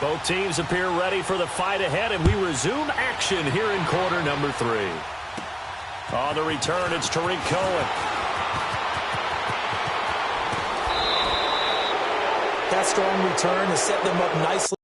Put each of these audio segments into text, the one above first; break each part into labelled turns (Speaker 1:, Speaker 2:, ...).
Speaker 1: Both teams appear ready for the fight ahead, and we resume action here in quarter number 3. On the return, it's Tariq Cohen.
Speaker 2: That strong return has set them up nicely.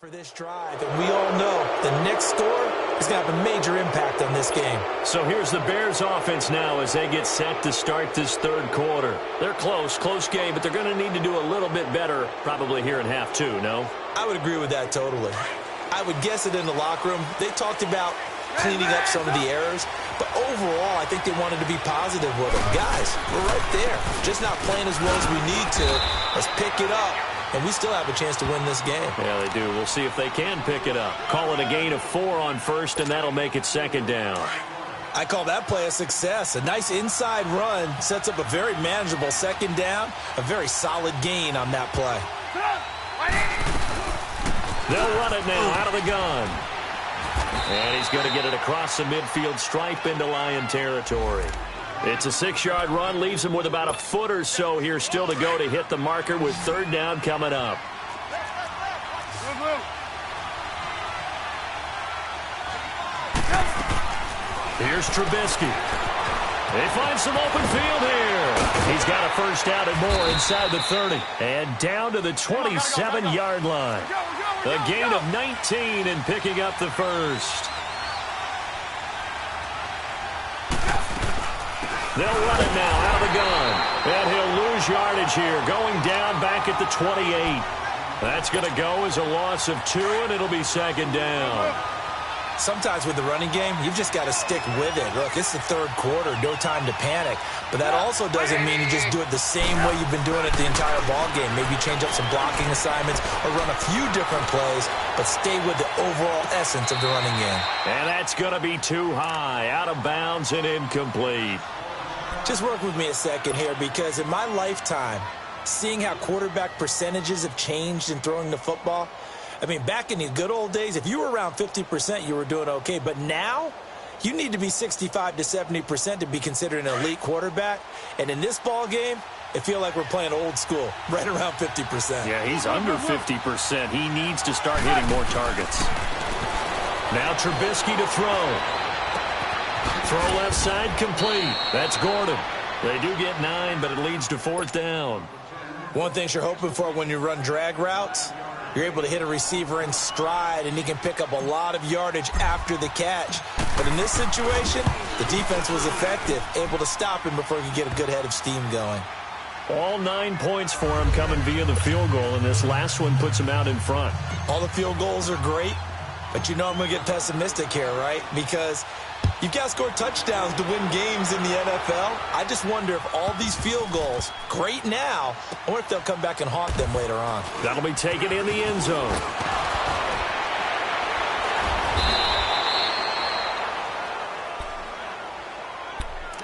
Speaker 2: For this drive, and we all know the next score is going to have a major impact on this game.
Speaker 1: So here's the Bears offense now as they get set to start this third quarter. They're close game, but they're going to need to do a little bit better probably here in half 2, no?
Speaker 2: I would agree with that totally. I would guess it in the locker room. They talked about cleaning up some of the errors, but overall, I think they wanted to be positive with them. Guys, we're right there. Just not playing as well as we need to. Let's pick it up. And we still have a chance to win this game.
Speaker 1: Yeah, they do. We'll see if they can pick it up. Call it a gain of 4 on first, and that'll make it second down.
Speaker 2: I call that play a success. A nice inside run sets up a very manageable second down. A very solid gain on that play.
Speaker 1: They'll run it now out of the gun. And he's going to get it across the midfield stripe into Lion territory. It's a 6-yard run, leaves him with about a foot or so here still to go to hit the marker with third down coming up. Here's Trubisky. They find some open field here. He's got a first down and more inside the 30. And down to the 27-yard line. A gain of 19 and picking up the first. They'll run it now out of the gun. And he'll lose yardage here, going down back at the 28. That's going to go as a loss of 2, and it'll be second down.
Speaker 2: Sometimes with the running game, you've just got to stick with it. Look, it's the third quarter, no time to panic. But that also doesn't mean you just do it the same way you've been doing it the entire ball game. Maybe change up some blocking assignments or run a few different plays, but stay with the overall essence of the running game.
Speaker 1: And that's going to be too high, out of bounds and incomplete.
Speaker 2: Just work with me a second here, because in my lifetime, seeing how quarterback percentages have changed in throwing the football, I mean, back in the good old days, if you were around 50%, you were doing okay. But now, you need to be 65 to 70% to be considered an elite quarterback. And in this ball game, it feels like we're playing old school, right around 50%.
Speaker 1: Yeah, he's under 50%. He needs to start hitting more targets. Now Trubisky to throw. Throw left side complete. That's Gordon. They do get 9, but it leads to fourth down.
Speaker 2: One thing you're hoping for when you run drag routes, you're able to hit a receiver in stride, and he can pick up a lot of yardage after the catch. But in this situation, the defense was effective, able to stop him before he could get a good head of steam going.
Speaker 1: All 9 points for him coming via the field goal, and this last one puts him out in front.
Speaker 2: All the field goals are great, but you know I'm going to get pessimistic here, right? Because you've got to score touchdowns to win games in the NFL. I just wonder if all these field goals, great now, I wonder if they'll come back and haunt them later on.
Speaker 1: That'll be taken in the end zone.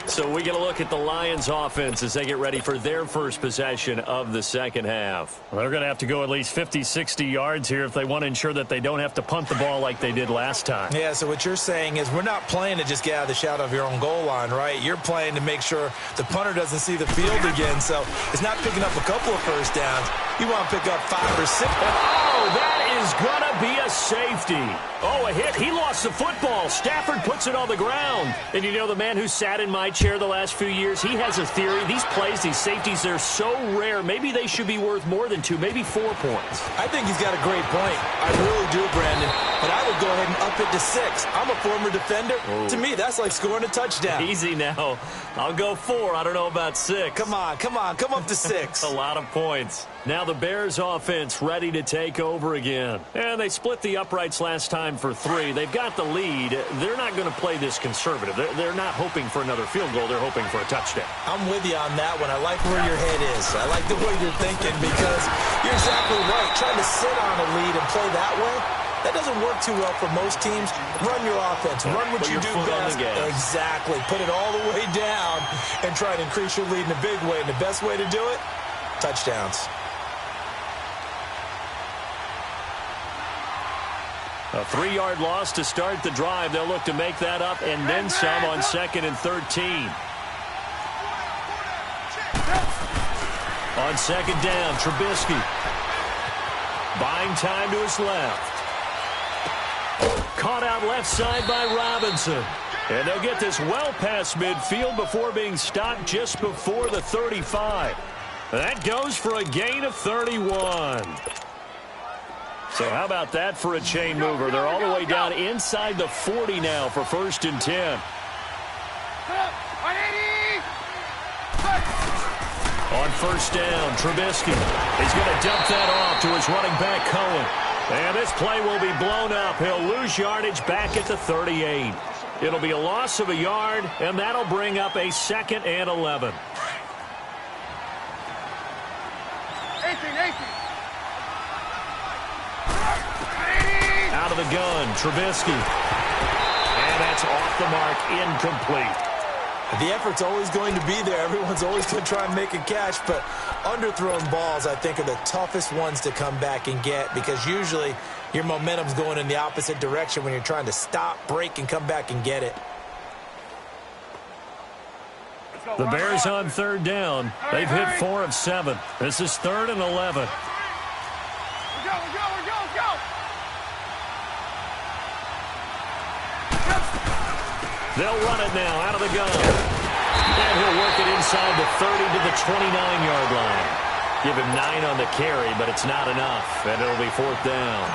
Speaker 1: So we get a look at the Lions offense as they get ready for their first possession of the second half. Well, they're going to have to go at least 50, 60 yards here if they want to ensure that they don't have to punt the ball like they did last time.
Speaker 2: Yeah, so what you're saying is we're not playing to just get out of the shadow of your own goal line, right? You're playing to make sure the punter doesn't see the field again. So it's not picking up a couple of first downs. You want to pick up 5 or 6.
Speaker 1: Oh, that is going to be a safety. Oh, a hit. He lost the football. Stafford puts it on the ground. And you know, the man who sat in my chair the last few years, he has a theory. These plays, these safeties, they're so rare. Maybe they should be worth more than 2, maybe 4 points.
Speaker 2: I think he's got a great point. I really do, Brandon. But I would go ahead and up it to 6. I'm a former defender.
Speaker 1: Oh.
Speaker 2: To me, that's like scoring a touchdown.
Speaker 1: Easy now. I'll go 4. I don't know about 6.
Speaker 2: Come on. Come up to 6.
Speaker 1: A lot of points. Now the Bears offense ready to take over again. And they split the uprights last time for 3. They've got the lead. They're not going to play this conservative. They're not hoping for another field goal. They're hoping for a touchdown.
Speaker 2: I'm with you on that one. I like where your head is. I like the way you're thinking because you're exactly right. Trying to sit on a lead and play that way, that doesn't work too well for most teams. Run your offense. Run what you do best. Exactly. Put it all the way down and try to increase your lead in a big way. And the best way to do it, touchdowns.
Speaker 1: A 3-yard loss to start the drive. They'll look to make that up and then some on 2nd and 13. On 2nd down, Trubisky. Buying time to his left. Caught out left side by Robinson. And they'll get this well past midfield before being stopped just before the 35. That goes for a gain of 31. So how about that for a chain mover? They're all the way down inside the 40 now for 1st and 10. On 1st down, Trubisky is going to dump that off to his running back, Cohen. And this play will be blown up. He'll lose yardage back at the 38. It'll be a loss of a yard, and that'll bring up a 2nd and 11.
Speaker 3: 18.
Speaker 1: Out of the gun, Trubisky. And that's off the mark, incomplete.
Speaker 2: The effort's always going to be there. Everyone's always going to try and make a catch, but underthrown balls, I think, are the toughest ones to come back and get because usually your momentum's going in the opposite direction when you're trying to stop, break, and come back and get it.
Speaker 1: The Bears on 3rd down. They've hit 4 of 7. This is 3rd and 11. They'll run it now out of the gun. And he'll work it inside the 30 to the 29-yard line. Give him 9 on the carry, but it's not enough, and it'll be 4th down.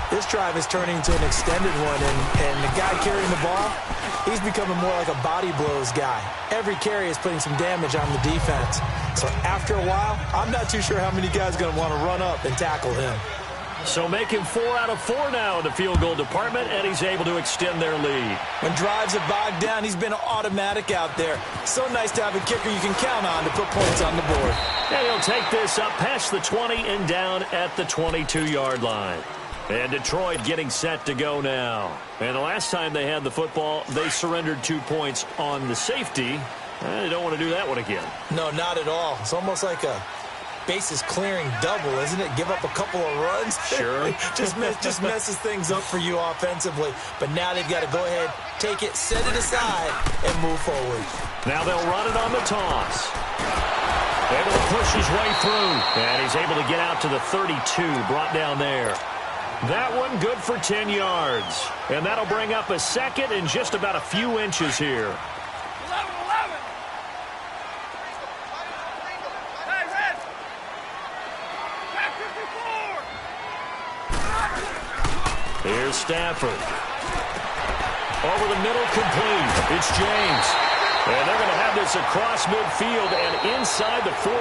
Speaker 2: This drive is turning into an extended one, and the guy carrying the ball, he's becoming more like a body blows guy. Every carry is putting some damage on the defense. So after a while, I'm not too sure how many guys are going to want to run up and tackle him.
Speaker 1: So make him 4 out of 4 now in the field goal department, and he's able to extend their lead.
Speaker 2: When drives are bogged down, he's been automatic out there. So nice to have a kicker you can count on to put points on the board.
Speaker 1: And he'll take this up past the 20 and down at the 22-yard line. And Detroit getting set to go now. And the last time they had the football, they surrendered 2 points on the safety. They don't want to do that one again.
Speaker 2: No, not at all. It's almost like a bases clearing double, isn't it? Give up a couple of runs.
Speaker 1: Sure.
Speaker 2: just messes things up for you offensively. But now they've got to go ahead, take it, set it aside, and move forward.
Speaker 1: Now they'll run it on the toss. Able to push his way through. And he's able to get out to the 32, brought down there. That one good for 10 yards. And that'll bring up a 2nd and just about a few inches here. Here's Stafford. Over the middle, complete. It's James. And they're going to have this across midfield and inside the 45.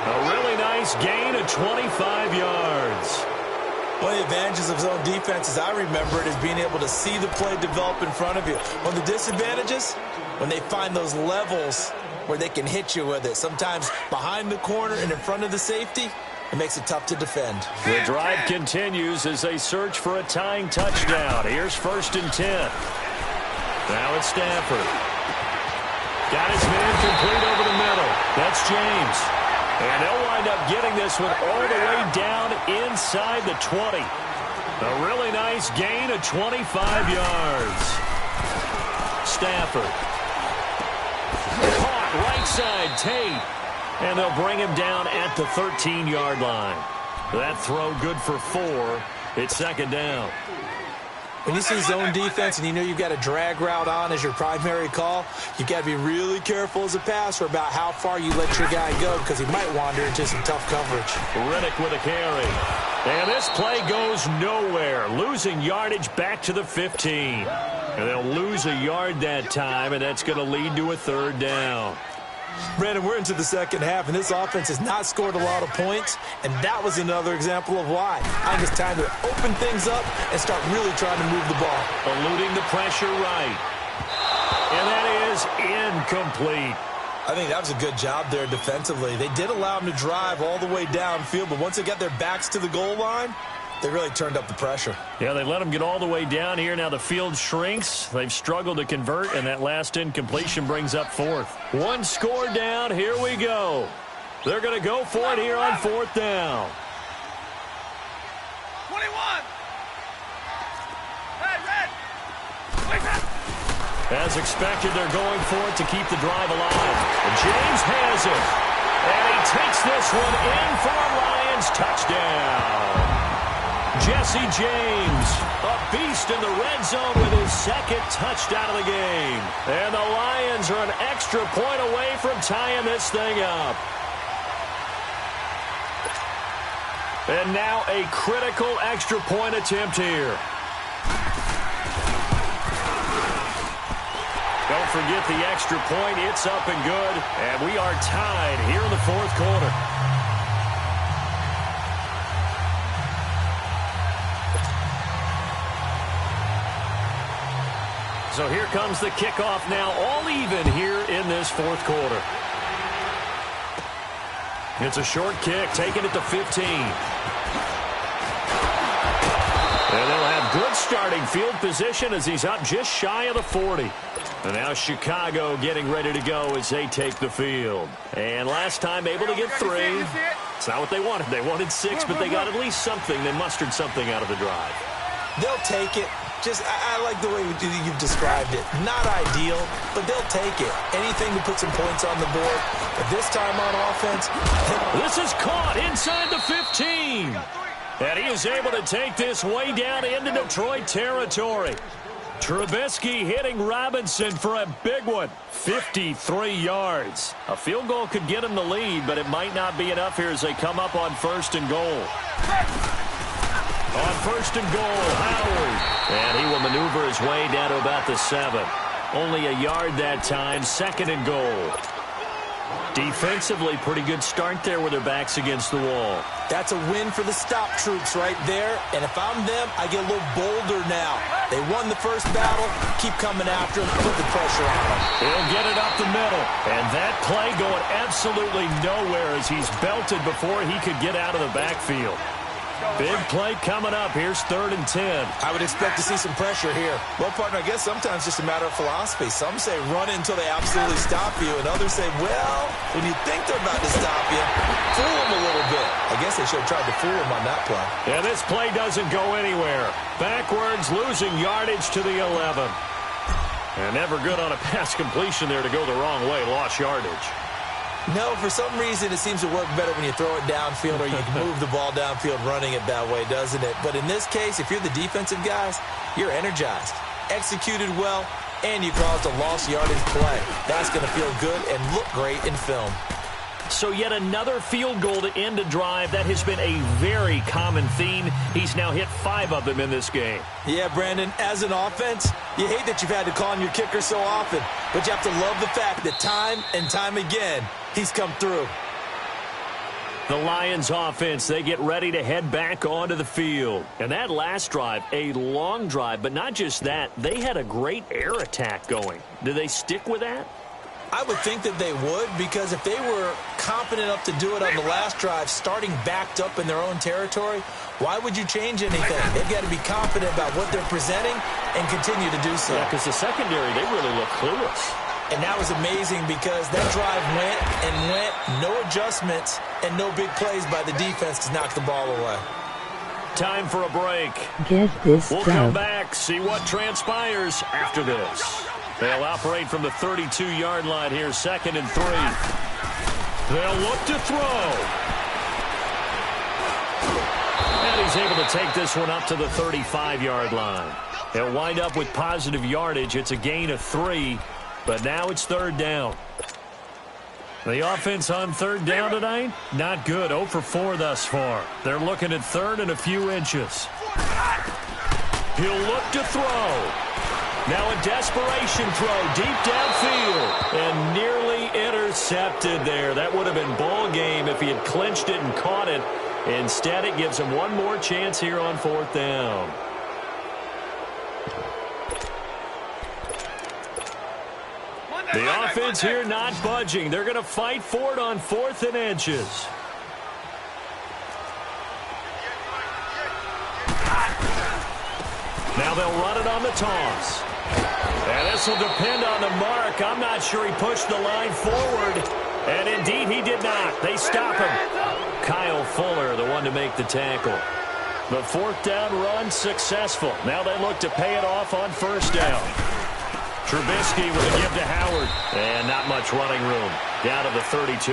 Speaker 1: A really nice gain of 25 yards.
Speaker 2: One of the advantages of zone defense, as I remember it, is being able to see the play develop in front of you. One of the disadvantages, when they find those levels where they can hit you with it. Sometimes behind the corner and in front of the safety, it makes it tough to defend.
Speaker 1: The drive continues as they search for a tying touchdown. Here's 1st and 10. Now it's Stafford. Got his man complete over the middle. That's James. And they'll wind up getting this one all the way down inside the 20. A really nice gain of 25 yards. Stafford. Caught right side, Tate. And they'll bring him down at the 13-yard line. That throw good for 4. It's 2nd down.
Speaker 2: When you see zone defense and you know you've got a drag route on as your primary call, you've got to be really careful as a passer about how far you let your guy go because he might wander into some tough coverage.
Speaker 1: Riddick with a carry. And this play goes nowhere, losing yardage back to the 15. And they'll lose a yard that time, and that's going to lead to a 3rd down.
Speaker 2: Brandon, we're into the second half, and this offense has not scored a lot of points, and that was another example of why. I think it's time to open things up and start really trying to move the ball.
Speaker 1: Eluding the pressure right. And that is incomplete.
Speaker 2: I think that was a good job there defensively. They did allow them to drive all the way downfield, but once they got their backs to the goal line, they really turned up the pressure.
Speaker 1: Yeah, they let them get all the way down here. Now the field shrinks. They've struggled to convert, and that last incompletion brings up fourth. One score down. Here we go. They're going to go for it here on fourth down.
Speaker 3: 21. Hey, red. Wait, red.
Speaker 1: As expected, they're going for it to keep the drive alive. And James has it. And he takes this one in for a Lions touchdown. Jesse James, a beast in the red zone with his second touchdown of the game. And the Lions are an extra point away from tying this thing up. And now a critical extra point attempt here. Don't forget the extra point. It's up and good. And we are tied here in the fourth quarter. So here comes the kickoff now, all even here in this fourth quarter. It's a short kick, taking it to 15. And they'll have good starting field position as he's up just shy of the 40. And now Chicago getting ready to go as they take the field. And last time able to get 3. It's not what they wanted. They wanted 6, but they got at least something. They mustered something out of the drive.
Speaker 2: They'll take it. I like the way you've described it. Not ideal, but they'll take it. Anything to put some points on the board. But this time on offense.
Speaker 1: This is caught inside the 15. And he is able to take this way down into Detroit territory. Trubisky hitting Robinson for a big one. 53 yards. A field goal could get him the lead, but it might not be enough here as they come up on first and goal. On first and goal, Howard. And he will maneuver his way down to about the 7. Only a yard that time, second and goal. Defensively, pretty good start there with their backs against the wall.
Speaker 2: That's a win for the stop troops right there. And if I'm them, I get a little bolder now. They won the first battle. Keep coming after them. Put the pressure on them.
Speaker 1: He'll get it up the middle. And that play going absolutely nowhere as he's belted before he could get out of the backfield. Big play coming up. Here's 3rd and 10.
Speaker 2: I would expect to see some pressure here. Well, partner, I guess sometimes it's just a matter of philosophy. Some say run until they absolutely stop you, and others say, well, when you think they're about to stop you, fool them a little bit. I guess they should have tried to fool them on that play.
Speaker 1: Yeah, this play doesn't go anywhere. Backwards, losing yardage to the 11. And never good on a pass completion there to go the wrong way. Lost yardage.
Speaker 2: No, for some reason it seems to work better when you throw it downfield or you can move the ball downfield running it that way, doesn't it? But in this case, if you're the defensive guys, you're energized, executed well, and you caused a lost yardage play. That's going to feel good and look great in film.
Speaker 1: So yet another field goal to end a drive. That has been a very common theme. He's now hit 5 of them in this game.
Speaker 2: Yeah, Brandon, as an offense, you hate that you've had to call on your kicker so often, but you have to love the fact that time and time again, he's come through.
Speaker 1: The Lions offense, they get ready to head back onto the field. And that last drive, a long drive, but not just that, they had a great air attack going. Do they stick with that?
Speaker 2: I would think that they would, because if they were confident enough to do it on the last drive, starting backed up in their own territory, why would you change anything? They've got to be confident about what they're presenting and continue to do so.
Speaker 1: Yeah, because the secondary, they really look clueless.
Speaker 2: And that was amazing because that drive went and went, no adjustments, and no big plays by the defense to knock the ball away.
Speaker 1: Time for a break.
Speaker 4: Get this
Speaker 1: We'll
Speaker 4: done.
Speaker 1: come back, see what transpires after this. They'll operate from the 32-yard line here, 2nd and 3. They'll look to throw. And he's able to take this one up to the 35-yard line. They'll wind up with positive yardage. It's a gain of 3, but now it's 3rd down. The offense on 3rd down tonight, not good. 0 for 4 thus far. They're looking at 3rd and a few inches. He'll look to throw. Now a desperation throw deep downfield and nearly intercepted there. That would have been ball game if he had clinched it and caught it. Instead, it gives him one more chance here on 4th down. The offense here not budging. They're going to fight for it on 4th and inches. Now they'll run it on the toss. And this will depend on the mark. I'm not sure he pushed the line forward. And indeed, he did not. They stop him. Kyle Fuller, the one to make the tackle. The 4th down run successful. Now they look to pay it off on 1st down. Trubisky with a give to Howard. And not much running room. Down to the 32.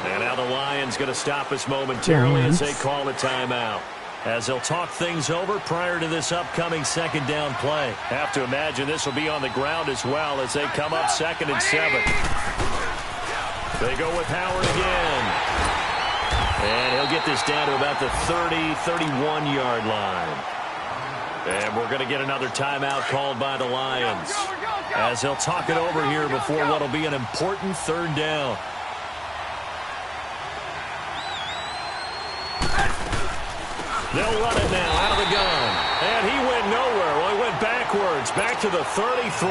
Speaker 1: And now the Lions going to stop us momentarily as they call a timeout. As they'll talk things over prior to this upcoming 2nd down play. Have to imagine this will be on the ground as well as they come up 2nd and 7. They go with Howard again. And he'll get this down to about the 30, 31-yard line. And we're going to get another timeout called by the Lions. As they'll talk it over here before what will be an important 3rd down. They'll run it now out of the gun. And he went nowhere. Well, he went backwards, back to the 33.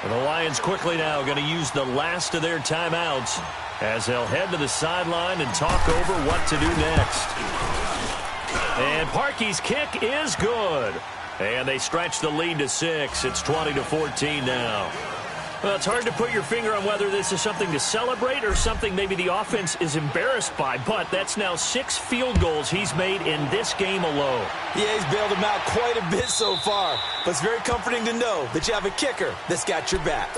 Speaker 1: And the Lions quickly now going to use the last of their timeouts as they'll head to the sideline and talk over what to do next. And Parkey's kick is good. And they stretch the lead to 6. It's 20-14 now. Well, it's hard to put your finger on whether this is something to celebrate or something maybe the offense is embarrassed by, but that's now 6 field goals he's made in this game alone.
Speaker 2: Yeah, he's bailed them out quite a bit so far, but it's very comforting to know that you have a kicker that's got your back.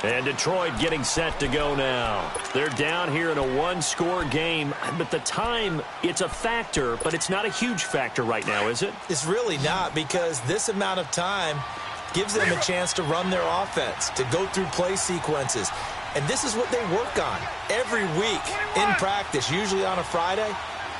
Speaker 1: And Detroit getting set to go now. They're down here in a 1-score game, but the time, it's a factor, but it's not a huge factor right now, is it?
Speaker 2: It's really not, because this amount of time gives them a chance to run their offense, to go through play sequences. And this is what they work on every week in practice, usually on a Friday.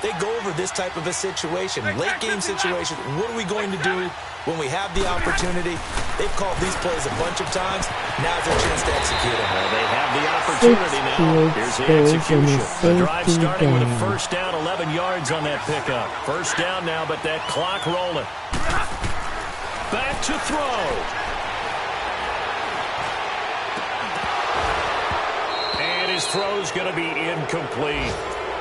Speaker 2: They go over this type of a situation, late-game situation. What are we going to do when we have the opportunity? They've called these plays a bunch of times. Now's their chance to execute them.
Speaker 1: Well, they have the opportunity now. Here's the execution. The drive starting with a 1st down, 11 yards on that pickup. 1st down now, but that clock rolling. Back to throw. And his throw's going to be incomplete.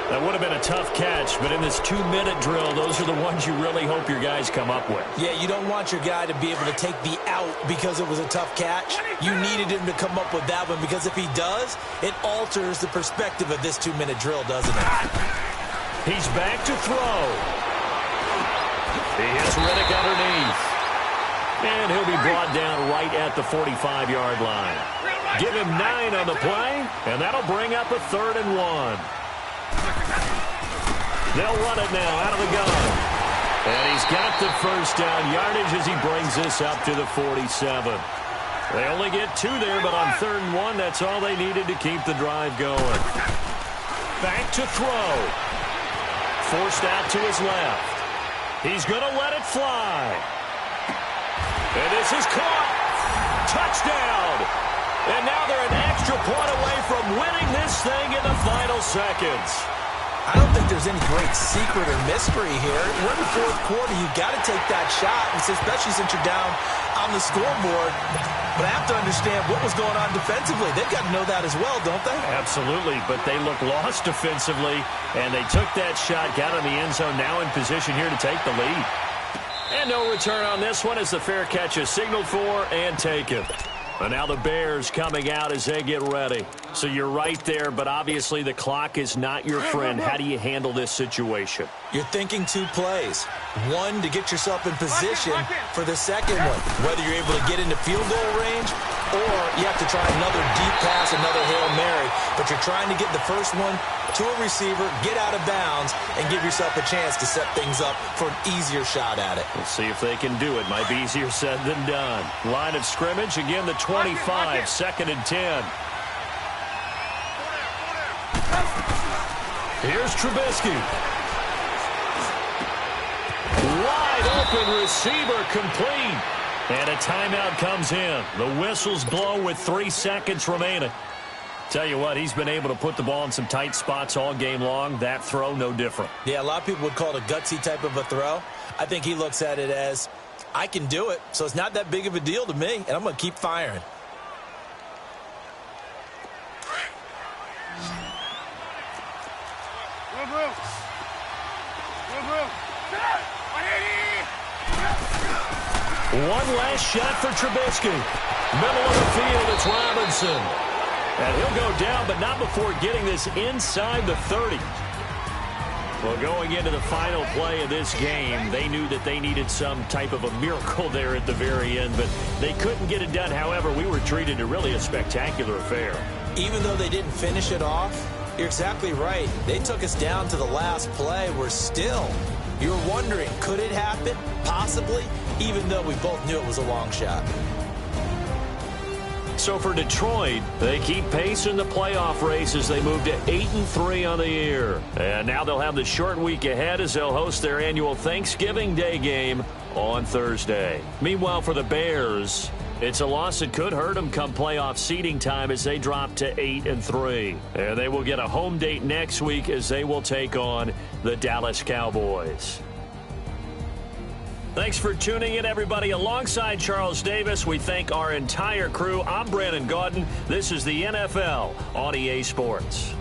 Speaker 1: That would have been a tough catch, but in this 2-minute drill, those are the ones you really hope your guys come up with.
Speaker 2: Yeah, you don't want your guy to be able to take the out because it was a tough catch. You needed him to come up with that one, because if he does, it alters the perspective of this 2-minute drill, doesn't it?
Speaker 1: He's back to throw. He hits Riddick underneath. And he'll be brought down right at the 45-yard line. Give him 9 on the play, and that'll bring up a 3rd and 1. They'll run it now out of the gun. And he's got the 1st down yardage as he brings this up to the 47. They only get 2 there, but on 3rd and 1, that's all they needed to keep the drive going. Back to throw. Forced out to his left. He's going to let it fly. And this is caught. Touchdown. And now they're an extra point away from winning this thing in the final seconds.
Speaker 2: I don't think there's any great secret or mystery here. We're in the 4th quarter. You've got to take that shot, especially since you're down on the scoreboard. But I have to understand what was going on defensively. They've got to know that as well, don't they?
Speaker 1: Absolutely, but they look lost defensively, and they took that shot, got in the end zone, now in position here to take the lead. And no return on this one as the fair catch is signaled for and taken. And now the Bears coming out as they get ready. So you're right there, but obviously the clock is not your friend. How do you handle this situation?
Speaker 2: You're thinking 2 plays. One, to get yourself in position for the second one, whether you're able to get into field goal range or you have to try another deep pass, another Hail Mary. But you're trying to get the first one to a receiver, get out of bounds, and give yourself a chance to set things up for an easier shot at it.
Speaker 1: We'll see if they can do it. Might be easier said than done. Line of scrimmage, again, the 25, 2nd and 10. Here's Trubisky. Wide open receiver complete. And a timeout comes in. The whistles blow with 3 seconds remaining. Tell you what, he's been able to put the ball in some tight spots all game long. That throw, no different.
Speaker 2: Yeah, a lot of people would call it a gutsy type of a throw. I think he looks at it as, I can do it, so it's not that big of a deal to me, and I'm going to keep firing.
Speaker 1: One last shot for Trubisky. Middle of the field, it's Robinson. And he'll go down, but not before getting this inside the 30. Well, going into the final play of this game, they knew that they needed some type of a miracle there at the very end, but they couldn't get it done. However, we were treated to really a spectacular affair.
Speaker 2: Even though they didn't finish it off, you're exactly right. They took us down to the last play. We're still, you're wondering, could it happen? Possibly, even though we both knew it was a long shot.
Speaker 1: So for Detroit, they keep pace in the playoff race as they move to 8-3 on the year. And now they'll have the short week ahead as they'll host their annual Thanksgiving Day game on Thursday. Meanwhile, for the Bears, it's a loss that could hurt them come playoff seeding time as they drop to 8-3. And they will get a home date next week as they will take on the Dallas Cowboys. Thanks for tuning in, everybody. Alongside Charles Davis, we thank our entire crew. I'm Brandon Gaudin. This is the NFL on EA Sports.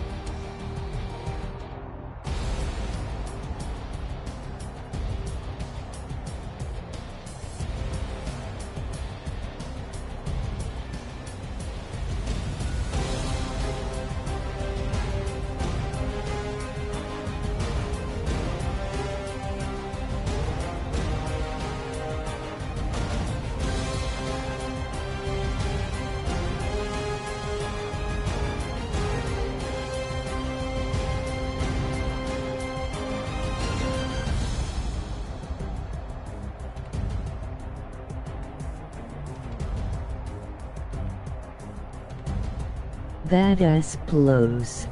Speaker 4: Badass Plos.